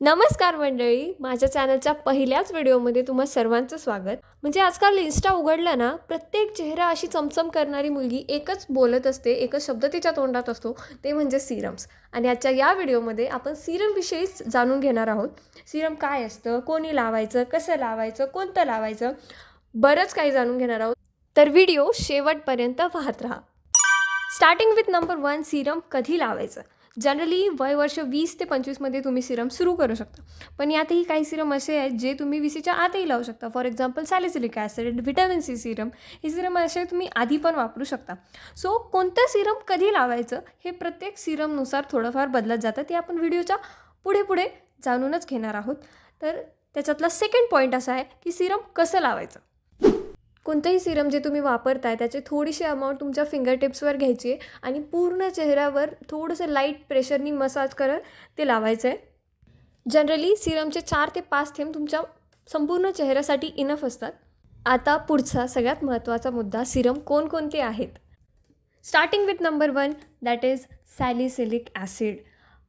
नमस्कार मंडळी, माझ्या चॅनलच्या पहिल्याच व्हिडिओमध्ये तुम्हा सर्वांचं स्वागत. म्हणजे आजकाल इन्स्टा उघडलं ना, प्रत्येक चेहरा अशी चमचम करणारी मुलगी एकच बोलत असते, एकच शब्द तिच्या तोंडात असतो, ते म्हणजे सिरम्स. आणि आजच्या या व्हिडिओमध्ये आपण सिरमविषयीच जाणून घेणार आहोत. सिरम काय असतं, कोणी लावायचं, कसं लावायचं, कोणतं लावायचं, बरंच काही जाणून घेणार आहोत. तर व्हिडिओ शेवटपर्यंत पाहत राहा. स्टार्टिंग विथ नंबर 1, सिरम कधी लावायचं. जनरली वर्ष 20 ते 25मध्ये तुम्ही सिरम सुरू करू शकता. पण यातही काही सिरम असे आहेत जे तुम्ही 20च्या आतही लावू शकता. For example salicylic acid, vitamin C serum, हे सिरम असे तुम्ही आधी पण वापरू शकता. सो कोणतं सिरम कधी लावायचं हे प्रत्येक सिरमनुसार थोडंफार बदलत जातं. ते आपण व्हिडिओच्या पुढे पुढे जाणूनच घेणार आहोत. तर त्याच्यातला सेकंड पॉईंट असा आहे की सिरम कसं लावायचं. कोणतंही सिरम जे तुम्ही वापरताय त्याचे थोडीशी अमाऊंट तुमच्या फिंगरटिप्सवर घ्यायची आहे आणि पूर्ण चेहऱ्यावर थोडंसं लाईट प्रेशरनी मसाज करत ते लावायचं आहे. जनरली सिरमचे 4 ते 5 थेंब तुमच्या संपूर्ण चेहऱ्यासाठी इनफ असतात. आता पुढचा सगळ्यात महत्त्वाचा मुद्दा, सिरम कोणकोणते आहेत. Starting with number 1, that is salicylic acid.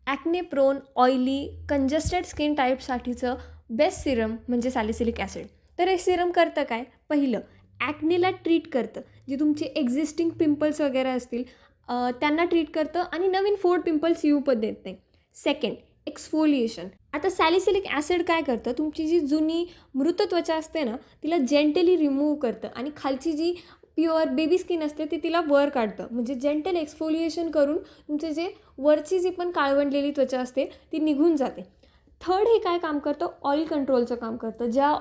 Acne prone, oily, congested skin टाईपसाठीचं बेस्ट सिरम म्हणजे सॅलिसिलिक ॲसिड. तर हे सिरम करतं काय. पहिलं, ॲक्नेला ट्रीट करतं. जे तुमचे एक्झिस्टिंग पिंपल्स वगैरे असतील त्यांना ट्रीट करतं आणि नवीन फोड पिंपल्स येऊ पण देत नाही. Second, exfoliation. आता सॅलिसिलिक ॲसिड काय करतं, तुमची जी जुनी मृत त्वचा असते ना, तिला जेंटली रिमूव्ह करतं आणि खालची जी प्युअर बेबी स्किन असते ती तिला वर काढतं. म्हणजे जेंटल एक्सफोलिएशन करून तुमचे जे वरची जी पण काळवंडलेली त्वचा असते ती निघून जाते. थर्ड, हे काय काम करतं, ऑइल कंट्रोलचं काम करतं. ज्या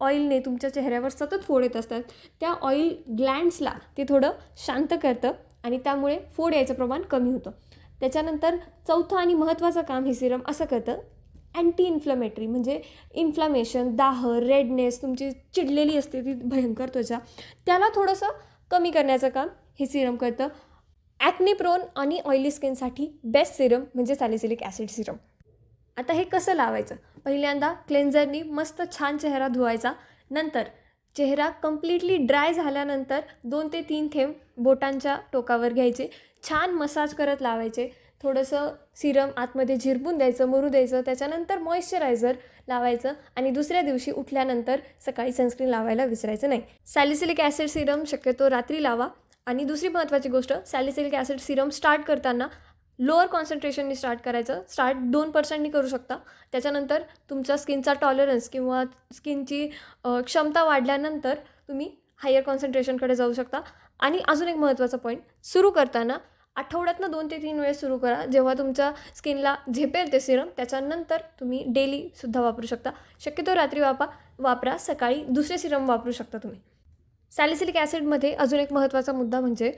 ऑइलने तुमच्या चेहऱ्यावर सतत फोड येत असतात त्या ऑइल ग्लँड्सला ते थोडं शांत करतं आणि त्यामुळे फोड यायचं प्रमाण कमी होतं. त्याच्यानंतर चौथं आणि महत्त्वाचं काम हे सिरम असं करतं, अँटी इन्फ्लमेटरी. म्हणजे इन्फ्लामेशन, दाह, रेडनेस, तुमची चिडलेली असते ती भयंकर त्वचा, त्याला थोडंसं कमी करण्याचं काम हे सिरम करतं. ॲक्ने प्रोन आणि ऑइली स्किनसाठी बेस्ट सिरम म्हणजे सॅलिसिलिक ॲसिड सिरम. आता हे कसं लावायचं. पहिल्यांदा क्लेन्झरनी मस्त छान चेहरा धुवायचा. नंतर चेहरा कम्प्लिटली ड्राय झाल्यानंतर 2 ते 3 थेंब बोटांच्या टोकावर घ्यायचे, छान मसाज करत लावायचे. थोडंसं सिरम आतमध्ये झिरपून द्यायचं, मुरू द्यायचं. त्याच्यानंतर मॉइश्चरायझर लावायचं आणि दुसऱ्या दिवशी उठल्यानंतर सकाळी सनस्क्रीन लावायला विसरायचं नाही. सॅलिसिलिक ॲसिड सिरम शक्यतो रात्री लावा. आणि दुसरी महत्त्वाची गोष्ट, सॅलिसिलिक ॲसिड सिरम स्टार्ट करताना लोअर कॉन्सन्ट्रेशननी स्टार्ट करायचं. स्टार्ट 2%नी करू शकता. त्याच्यानंतर तुमच्या स्किनचा टॉलरन्स किंवा स्किनची क्षमता वाढल्यानंतर तुम्ही हायर कॉन्सन्ट्रेशनकडे जाऊ शकता. आणि अजून एक महत्त्वाचा पॉईंट, सुरू करताना आठवड्यातनं 2 ते 3 वेळेस सुरू करा. जेव्हा तुमच्या स्किनला झेपेल ते सिरम त्याच्यानंतर तुम्ही डेलीसुद्धा वापरू शकता. शक्यतो रात्री वापरा, सकाळी दुसरे सिरम वापरू शकता तुम्ही. सॅलिसिलिक ॲसिडमध्ये अजून एक महत्त्वाचा मुद्दा म्हणजे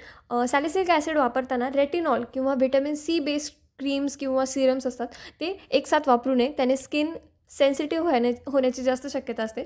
सॅलिसिलिक ॲसिड वापरताना रेटिनॉल किंवा व्हिटॅमिन सी बेस्ड क्रीम्स किंवा सिरम्स असतात ते एकसाथ वापरू नये. त्याने स्किन सेन्सिटिव्ह होण्याची जास्त शक्यता असते.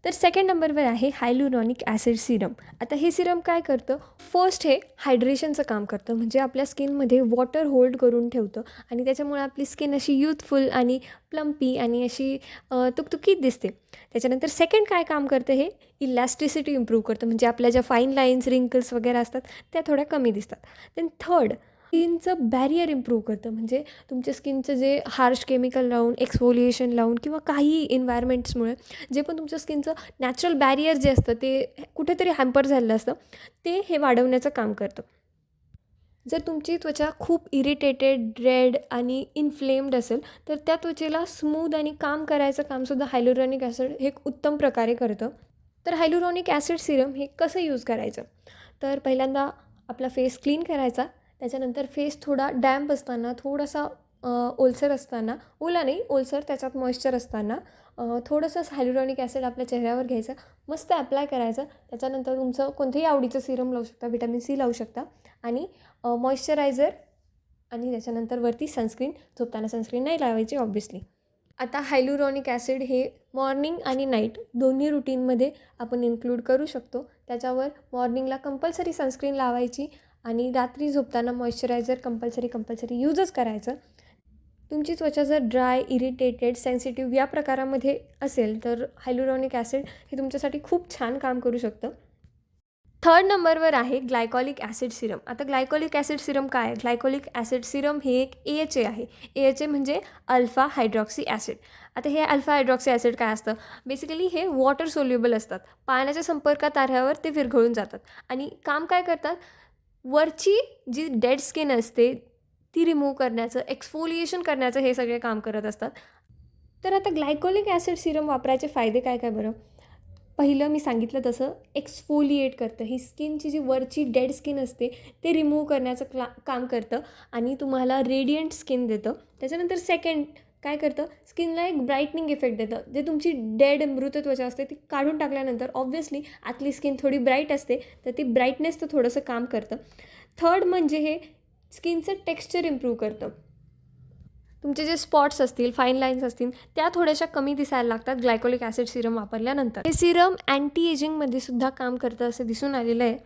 तर सेकंड नंबरवर आहे हायलुरॉनिक ॲसिड सिरम. आता हे सिरम काय करतं, फर्स्ट हे हायड्रेशनचं काम करतं. म्हणजे आपल्या स्किनमध्ये वॉटर होल्ड करून ठेवतं आणि त्याच्यामुळे आपली स्किन अशी युथफुल आणि प्लम्पी आणि अशी तुकतुकीत दिसते. त्याच्यानंतर सेकंड काय काम करतं, हे इलॅस्टिसिटी इम्प्रूव्ह करतं. म्हणजे आपल्या ज्या फाईन लाईन्स, रिंकल्स वगैरे असतात त्या थोड्या कमी दिसतात. देन थर्ड, स्किनचं बॅरियर इम्प्रूव्ह करतं. म्हणजे तुमच्या स्किनचं जे हार्श केमिकल लावून, एक्सफोलिएशन लावून किंवा काही एन्व्हायरमेंट्समुळे जे पण तुमच्या स्किनचं नॅचरल बॅरियर जे असतं ते कुठेतरी हॅम्पर झालेलं असतं ते हे वाढवण्याचं काम करतं. जर तुमची त्वचा खूप इरिटेटेड, रेड आणि इन्फ्लेम्ड असेल तर त्या त्वचेला स्मूथ आणि काम करायचं कामसुद्धा हायलुरॉनिक ॲसिड हे एक उत्तम प्रकारे करतं. तर हायलुरॉनिक ॲसिड सिरम हे कसं यूज करायचं. तर पहिल्यांदा आपला फेस क्लीन करायचा. त्याच्यानंतर फेस थोडा डॅम्प असताना, थोडासा ओलसर असताना, ओला नाही ओलसर, त्याच्यात मॉइश्चर असताना थोडंसं हायलुरॉनिक ॲसिड आपल्या चेहऱ्यावर घ्यायचं, मस्त ॲप्लाय करायचं. त्याच्यानंतर तुमचं कोणतंही आवडीचं सिरम लावू शकता, व्हिटॅमिन सी लावू शकता आणि मॉइश्चरायझर आणि त्याच्यानंतर वरती सनस्क्रीन. झोपताना सनस्क्रीन नाही लावायची ऑब्व्हियसली. आता हायलुरॉनिक ॲसिड हे मॉर्निंग आणि नाईट दोन्ही रुटीनमध्ये आपण इन्क्लूड करू शकतो. त्याच्यावर मॉर्निंगला कंपल्सरी सनस्क्रीन लावायची आणि रात्री झोपताना मॉइश्चरायझर कंपल्सरी यूजच करायचं. तुमची त्वचा जर ड्राय, इरिटेटेड, सेन्सिटिव्ह या प्रकारामध्ये असेल तर हायलुरॉनिक ॲसिड हे तुमच्यासाठी खूप छान काम करू शकतं. थर्ड नंबरवर आहे ग्लायकॉलिक ॲसिड सिरम. आता ग्लायकॉलिक ॲसिड सिरम काय आहे? ग्लायकॉलिक ॲसिड सिरम हे एक AHA आहे. AHA म्हणजे अल्फा हायड्रॉक्सी ॲसिड. आता हे अल्फा हायड्रॉक्सी ॲसिड काय असतं? बेसिकली हे वॉटर सोल्युबल असतात. पाण्याच्या संपर्कात आल्यावर ते विरघळून जातात आणि काम काय करतात? वरची जी डेड स्किन असते ती रिमूव्ह करण्याचं, एक्सफोलिएशन करण्याचं हे सगळे काम करत असतात. तर आता ग्लायकॉलिक ॲसिड सिरम वापरायचे फायदे काय काय बरं? पहिलं मी सांगितलं तसं एक्सफोलिएट करतं. ही स्किनची जी वरची डेड स्किन असते ते रिमूव्ह करण्याचं काम करतं आणि तुम्हाला रेडियंट स्किन देतं. त्याच्यानंतर सेकंड काय करतं? स्किनला एक ब्राईटनिंग इफेक्ट देतं. जे तुमची डेड मृत त्वचा असते ती काढून टाकल्यानंतर ऑब्व्हियसली आतली स्किन थोडी ब्राईट असते, तर ती ब्राईटनेसचं थोडंसं काम करतं. थर्ड म्हणजे हे स्किनचं टेक्स्चर इम्प्रूव्ह करतं. तुमचे जे स्पॉट्स असतील, फाईन लाईन्स असतील, त्या थोड्याशा कमी दिसायला लागतात ग्लायकॉलिक ॲसिड सिरम वापरल्यानंतर. हे सिरम अँटी एजिंगमध्ये सुद्धा काम करतं असं दिसून आलेलं आहे.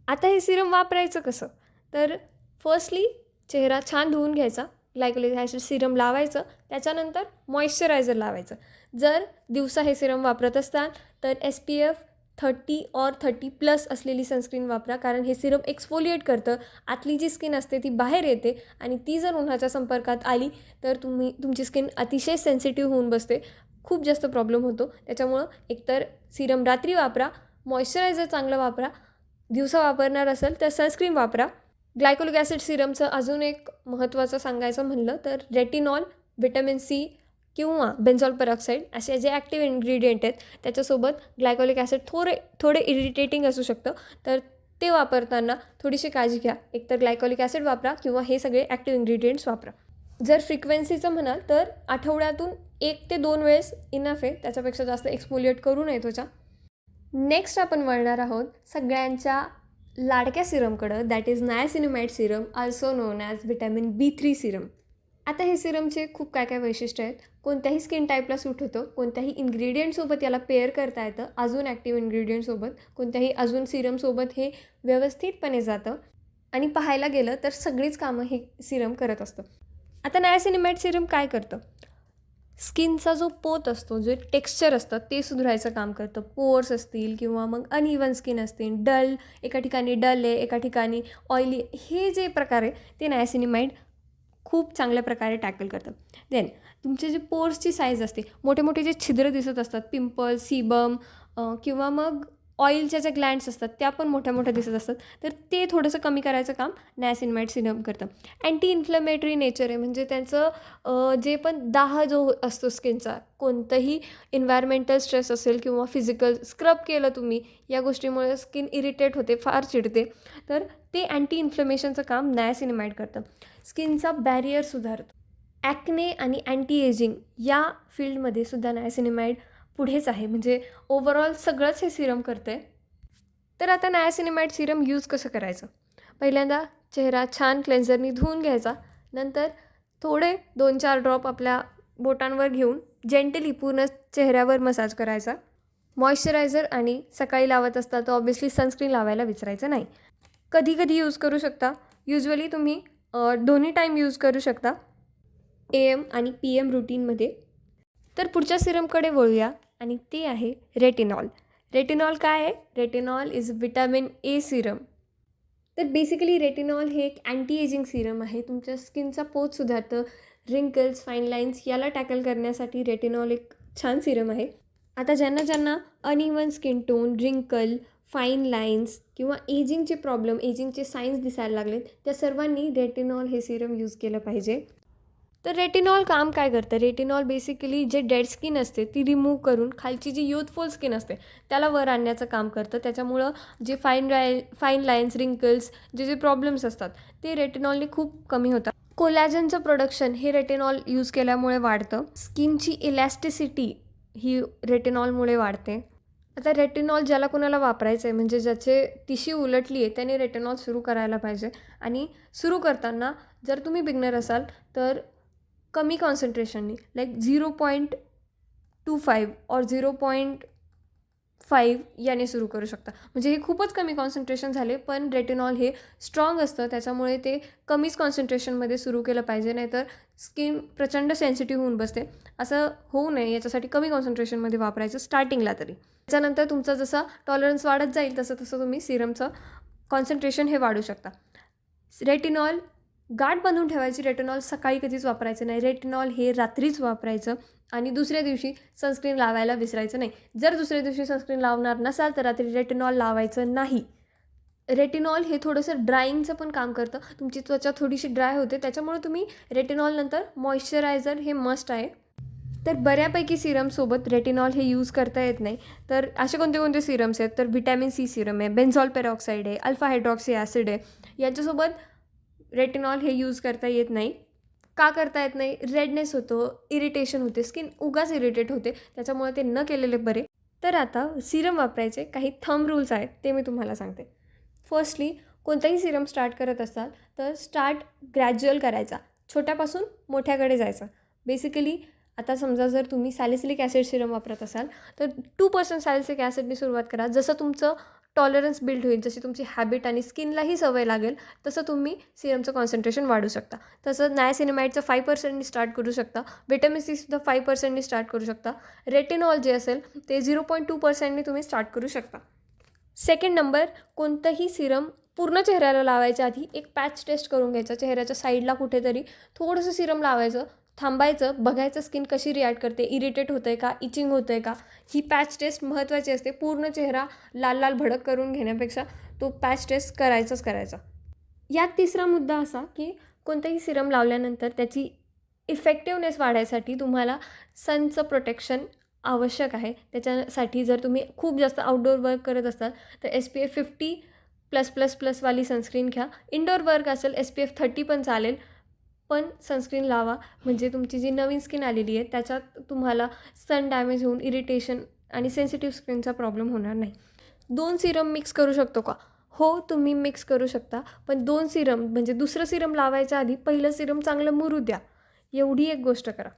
आता हे सिरम वापरायचं कसं? तर फर्स्टली चेहरा छान धुवून घ्यायचा, ग्लायकॉलिक ॲसिड सिरम लावायचं, त्याच्यानंतर मॉइश्चरायझर लावायचं. जर दिवसा हे सिरम वापरत असाल तर SPF 30 और 30+ असलेली सनस्क्रीन वापरा, कारण हे सिरम एक्सफोलिएट करतं. आतली जी स्किन असते ती बाहेर येते आणि ती जर उन्हाच्या संपर्कात आली तर तुमची स्किन अतिशय सेन्सिटिव्ह होऊन बसते. खूप जास्त प्रॉब्लेम होतो. त्याच्यामुळं एकतर सिरम रात्री वापरा, मॉइश्चरायझर चांगलं वापरा. दिवसा वापरणार असेल तर सनस्क्रीन वापरा. ग्लायकॉलिक ॲसिड सिरमचं अजून एक महत्त्वाचं सांगायचं म्हणलं तर रेटिनॉल, व्हिटॅमिन C किंवा बेन्झॉल पेरॉक्साईड असे जे ॲक्टिव्ह इन्ग्रेडियंट आहेत त्याच्यासोबत ग्लायकॉलिक ॲसिड थोडे इरिटेटिंग असू शकतं, तर ते वापरताना थोडीशी काळजी घ्या. एकतर ग्लायकॉलिक ॲसिड वापरा किंवा हे सगळे ॲक्टिव्ह इन्ग्रेडियंट्स वापरा. जर फ्रिक्वेन्सीचं म्हणाल तर आठवड्यातून 1 ते 2 वेळेस इनफ आहे, त्याच्यापेक्षा जास्त एक्सफोलिएट करू नये त्वचा. नेक्स्ट आपण वळणार आहोत सगळ्यांच्या लाडक्या सिरमकडं, that is niacinamide serum, also known as vitamin B3 serum. आता हे सिरमचे खूप काय काय वैशिष्ट्य आहेत. कोणत्याही स्किन टाईपला सूट होतं, कोणत्याही इन्ग्रेडियंटसोबत याला पेअर करता येतं, अजून ॲक्टिव्ह इन्ग्रेडियंटसोबत, कोणत्याही अजून सिरमसोबत हे व्यवस्थितपणे जातं आणि पाहायला गेलं तर सगळीच कामं हे सिरम करत असतं. आता नायसिनमाइड सिरम काय करतं? स्किनचा जो पोत असतो, जे टेक्स्चर असतं ते सुधारायचं काम करतं. पोअर्स असतील किंवा मग अनइवन स्किन असतील, एका ठिकाणी डल आहे, एका ठिकाणी ऑइली, हे जे प्रकार आहे ते नायसिनमाइड खूप चांगल्या प्रकारे टॅकल करतं. देन तुमचे जे पोर्सची साईज असते, मोठे मोठे जे छिद्र दिसत असतात, पिंपल्स, सीबम किंवा मग ऑइलच्या ज्या ग्लँड्स असतात त्या पण मोठ्या मोठ्या दिसत असतात, तर ते थोडंसं कमी करायचं काम नायसिनमाइड सिरम करतं. अँटी इन्फ्लेमेटरी नेचर आहे, म्हणजे त्यांचं जे पण दाह जो असतो स्किनचा, कोणतंही एन्व्हायरमेंटल स्ट्रेस असेल किंवा फिजिकल स्क्रब केलं तुम्ही, या गोष्टीमुळे स्किन इरिटेट होते, फार चिडते, तर ते अँटी इन्फ्लेमेशनचं काम नायसिनमाइड करतं. स्किनचा बॅरियर सुधारतं. ॲक्ने आणि अँटी एजिंग या फील्डमध्ये सुद्धा नायसिनमाइड पुढेच आहे, म्हणजे ओव्हरऑल सगळंच हे सिरम करतं आहे. तर आता नायसिनमाइड सिरम यूज कसं करायचं? पहिल्यांदा चेहरा छान क्लेन्झरनी धुवून घ्यायचा, नंतर थोडे 2-4 ड्रॉप आपल्या बोटांवर घेऊन जेंटली पूर्ण चेहऱ्यावर मसाज करायचा. मॉइश्चरायझर आणि सकाळी लावत असता तर ऑब्व्हियसली सनस्क्रीन लावायला विसरायचं नाही. कधी कधी यूज करू शकता. युजली तुम्ही दोन्ही टाईम यूज करू शकता, AM आणि PM रुटीनमध्ये. तर पुढच्या सिरमकडे वळूया आणि ते आहे रेटिनॉल. रेटिनॉल काय आहे? Retinol is vitamin A Serum. तर बेसिकली रेटिनॉल हे एक अँटी एजिंग सिरम आहे. तुमच्या स्किनचा पोत सुधारतं, रिंकल्स, फाईन लाईन्स याला टॅकल करण्यासाठी रेटिनॉल एक छान सिरम आहे. आता ज्यांना अनइवन स्किन टोन, रिंकल, फाईन लाईन्स किंवा एजिंगचे प्रॉब्लेम, एजिंगचे साईन्स दिसायला लागलेत, त्या सर्वांनी रेटिनॉल हे सिरम यूज केलं पाहिजे. तर रेटिनॉल काम काय करतं? रेटिनॉल बेसिकली जे डेड स्किन असते ती रिमूव्ह करून खालची जी युथफुल स्किन असते त्याला वर आणण्याचं काम करतं. त्याच्यामुळं जे फाईन लाईन्स, रिंकल्स, जे प्रॉब्लेम्स असतात ते रेटिनॉलने खूप कमी होतात. कोलॅजनचं प्रोडक्शन हे रेटिनॉल यूज केल्यामुळे वाढतं. स्किनची इलॅस्टिसिटी ही रेटिनॉलमुळे वाढते. आता रेटिनॉल ज्याला कोणाला वापरायचं आहे, म्हणजे ज्याचे तिशी उलटली आहे, त्याने रेटिनॉल सुरू करायला पाहिजे. आणि सुरू करताना जर तुम्ही बिगनर असाल तर कमी कॉन्सन्ट्रेशननी, लाईक 0.25 और 5 याने सुरू करू शकता. म्हणजे हे खूपच कमी कॉन्सन्ट्रेशन झाले, पण रेटिनॉल हे स्ट्रॉंग असतं, त्याच्यामुळे ते कमीच कॉन्सन्ट्रेशनमध्ये सुरू केलं पाहिजे, नाहीतर स्किन प्रचंड सेन्सिटिव्ह होऊन बसते. असं होऊ नये याच्यासाठी कमी कॉन्सन्ट्रेशनमध्ये वापरायचं स्टार्टिंगला तरी. त्याच्यानंतर तुमचा जसा टॉलरन्स वाढत जाईल तसं तसं तुम्ही सिरमचं कॉन्सन्ट्रेशन हे वाढू शकता. रेटिनॉल गाठ बांधून ठेवायची. रेटिनॉल सकाळी कधीच वापरायचं नाही. रेटिनॉल हे रात्रीच वापरायचं आणि दुसऱ्या दिवशी सनस्क्रीन लावायला विसरायचं नाही. जर दुसऱ्या दिवशी सनस्क्रीन लावणार नसाल तर रात्री रेटिनॉल लावायचं नाही. रेटिनॉल हे थोडंसं ड्रायिंगचं पण काम करतं. तुमची त्वचा थोडीशी ड्राय होते, त्याच्यामुळे तुम्ही रेटिनॉलनंतर मॉइश्चरायझर हे मस्ट आहे. तर बऱ्यापैकी सिरमसोबत रेटिनॉल हे यूज करता येत नाही. तर असे कोणते कोणते सिरम्स आहेत, तर व्हिटॅमिन सी सिरम आहे, बेन्झॉल पेरॉक्साईड आहे, अल्फा हायड्रॉक्सी ॲसिड आहे. यांच्यासोबत रेटिनॉल हे यूज करता येत नाही. का करता येत नाही? रेडनेस होतो, इरिटेशन होते, स्किन उगाच इरिटेट होते, त्याच्यामुळे ते न केलेले बरे. तर आता सिरम वापरायचे काही थंब रूल्स आहेत, ते मी तुम्हाला सांगते. फर्स्टली, कोणताही सिरम स्टार्ट करत असाल तर स्टार्ट ग्रॅज्युअल करायचा, छोट्यापासून मोठ्याकडे जायचं. बेसिकली आता समजा जर तुम्ही सॅलिसिलिक ॲसिड सिरम वापरत असाल तर 2% सॅलिसिलिक ॲसिडनी सुरुवात करा. जसं तुमचं टॉलरन्स बिल्ड होईल, जशी तुमची हॅबिट आणि स्किनलाही सवय लागेल, तसं तुम्ही सिरमचं कॉन्सन्ट्रेशन वाढू शकता. तसं नायसिनामाइडचं 5%नी स्टार्ट करू शकता. व्हिटॅमिन सीसुद्धा 5%नी स्टार्ट करू शकता. रेटिनॉल जे असेल ते 0.2%नी तुम्ही स्टार्ट करू शकता. सेकंड नंबर, कोणतंही सिरम पूर्ण चेहऱ्याला लावायच्या आधी एक पॅच टेस्ट करून घ्यायचा. चेहऱ्याच्या साईडला कुठेतरी थोडंसं सिरम लावायचं, थांबायचं, बघायचं स्किन कशी रिॲक्ट करते, इरिटेट होतं आहे का, इचिंग होतं आहे का. ही पॅच टेस्ट महत्त्वाची असते. पूर्ण चेहरा लाल लाल भडक करून घेण्यापेक्षा तो पॅच टेस्ट करायचा. यात तिसरा मुद्दा असा की कोणतंही सिरम लावल्यानंतर त्याची इफेक्टिवनेस वाढायसाठी तुम्हाला सनचं प्रोटेक्शन आवश्यक आहे. त्याच्यासाठी जर तुम्ही खूप जास्त आउटडोअर वर्क करत असाल तर SPF 50+++ वाली सनस्क्रीन घ्या. इनडोअर वर्क असेल SPF 30 पण चालेल, पण सनस्क्रीन लावा. म्हणजे तुमची जी नवीन स्किन आलेली आहे त्याच्यात तुम्हाला सन डॅमेज होऊन इरिटेशन आणि सेन्सिटिव्ह स्किनचा प्रॉब्लेम होणार नाही. 2 सिरम मिक्स करू शकतो का? हो, तुम्ही मिक्स करू शकता. पण 2 सिरम म्हणजे दुसरं सिरम लावायच्या आधी पहिलं सिरम चांगलं मुरू द्या. एवढी एक गोष्ट करा.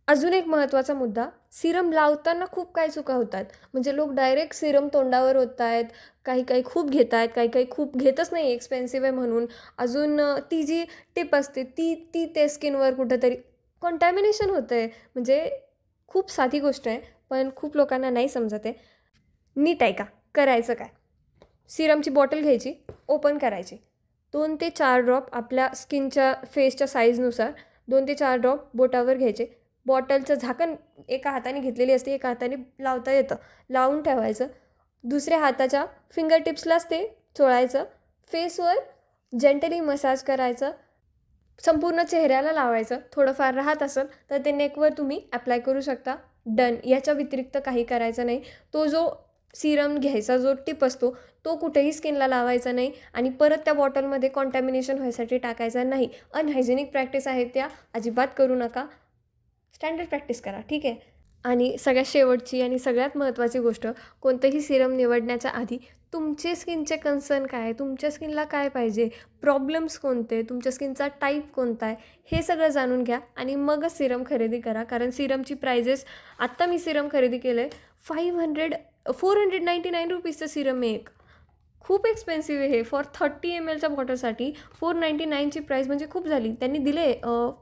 अजून एक महत्त्वाचा मुद्दा, सिरम लावताना खूप काही चुका होतात. म्हणजे लोक डायरेक्ट सिरम तोंडावर ओतत आहेत, काही खूप घेत आहेत, काही खूप घेतच नाही, एक्सपेन्सिव्ह आहे म्हणून. अजून ती जी टिप असते ती ते स्किनवर कुठंतरी कॉन्टॅमिनेशन होतं आहे. म्हणजे खूप साधी गोष्ट आहे, पण खूप लोकांना नाही समजत आहे. नीट ऐका, करायचं काय? सिरमची बॉटल घ्यायची, ओपन करायची. 2 ते 4 ड्रॉप आपल्या स्किनच्या फेसच्या साईजनुसार 2 ते 4 ड्रॉप बोटावर घ्यायचे. बॉटलचं झाकण एका हाताने घेतलेली असते, एका हाताने लावता येतं, लावून ठेवायचं. दुसऱ्या हाताच्या फिंगर टिप्सलाच ते चोळायचं. फेसवर जेंटली मसाज करायचं. संपूर्ण चेहऱ्याला लावायचं. थोडंफार राहत असेल तर ते नेकवर तुम्ही अप्लाय करू शकता. डन. याच्या व्यतिरिक्त काही करायचं नाही. तो जो सिरम घ्यायचा जो टिप असतो तो कुठेही स्किनला लावायचा नाही आणि परत त्या बॉटलमध्ये कॉन्टॅमिनेशन व्हायसाठी टाकायचा नाही. अनहायजेनिक प्रॅक्टिस आहेत त्या, अजिबात करू नका. स्टँडर्ड प्रॅक्टिस करा, ठीक आहे. आणि सगळ्यात शेवटची आणि सगळ्यात महत्त्वाची गोष्ट, कोणतंही सिरम निवडण्याच्या आधी तुमचे स्किनचे कन्सर्न काय आहे, तुमच्या स्किनला काय पाहिजे, प्रॉब्लेम्स कोणते, तुमच्या स्किनचा टाईप कोणता आहे, हे सगळं जाणून घ्या आणि मगच सिरम खरेदी करा. कारण सिरमची प्राइजेस, आत्ता मी सिरम खरेदी केलं आहे, 499 रुपीजचं सिरम आहे एक. खूप एक्सपेन्सिव्ह आहे हे. फॉर 30 ml बॉटलसाठी 499ची प्राईस म्हणजे खूप झाली. त्यांनी दिले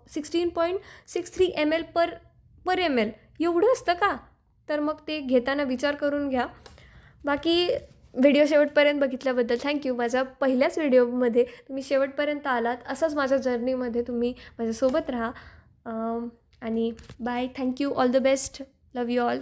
16.63 ml पर ml. एवढं असतं का? तर मग ते घेताना विचार करून घ्या. बाकी व्हिडिओ शेवटपर्यंत बघितल्याबद्दल थँक्यू. माझ्या पहिल्याच व्हिडिओमध्ये तुम्ही शेवटपर्यंत आलात. असंच माझ्या जर्नीमध्ये तुम्ही माझ्यासोबत राहा. आणि bye. Thank you. All the best. Love you all.